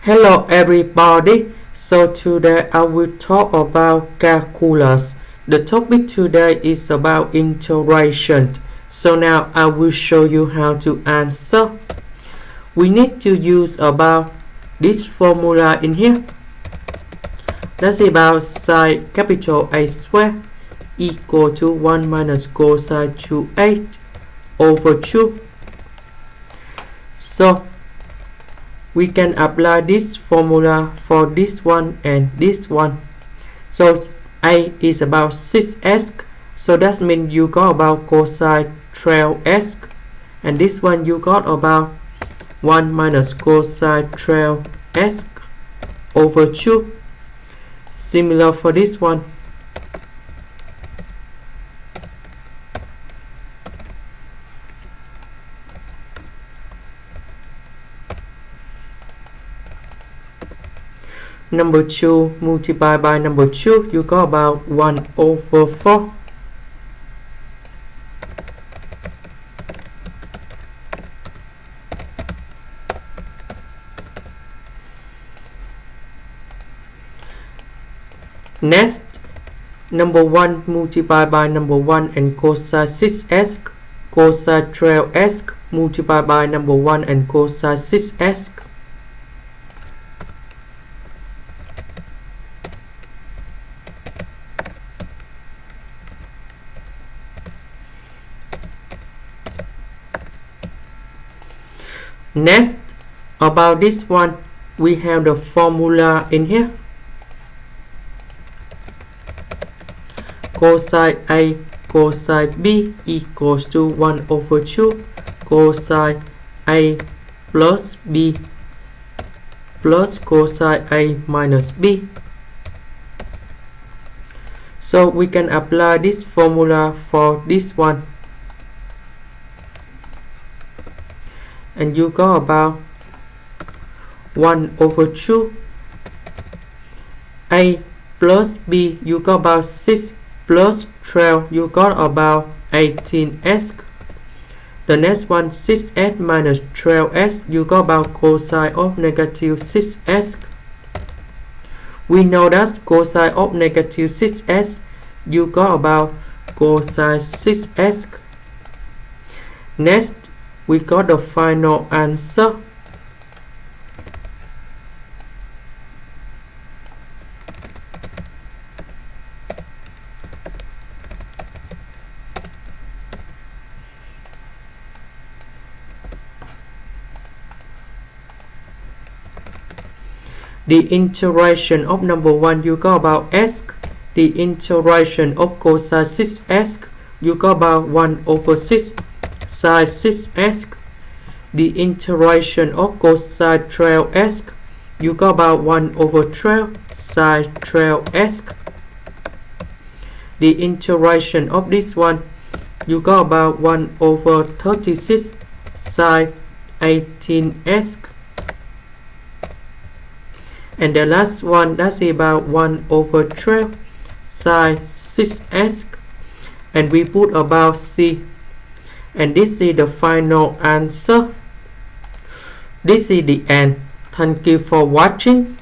Hello everybody, so today I will talk about calculus. The topic today is about integration. So now I will show you how to answer. We need to use about this formula in here. That's about sine capital A square equal to 1 minus cosine 2a over 2. So we can apply this formula for this one and this one. So A is about 6x, so that means you got about cosine 12x, and this one you got about 1 minus cosine 12x over 2. Similar for this one. Number 2 multiplied by number 2, you got about 1 over 4. Next, number 1 multiplied by number 1 and cosine 6x, cosine 12x multiplied by number 1 and cosine 6x. Next, about this one, we have the formula in here. Cosine A cosine B equals to 1 over 2 cosine A plus B plus cosine A minus B. So we can apply this formula for this one. And you got about 1 over 2 A plus B, you got about 6 plus 12, you got about 18x. The next one, 6x minus 12x, you got about cosine of negative 6x. We know that cosine of negative 6x, you got about cosine 6x. Next, we got the final answer. The integration of number 1, you got about x. The integration of cosine 6x, you got about 1 over 6 sine 6x. The integration of cosine 12x, you got about 1 over 12 sine 12x. The integration of this one, you got about 1 over 36 sine 18x. And the last one, that's about 1 over 12 sine 6x. And we put about C. And this is the final answer. This is the end. Thank you for watching.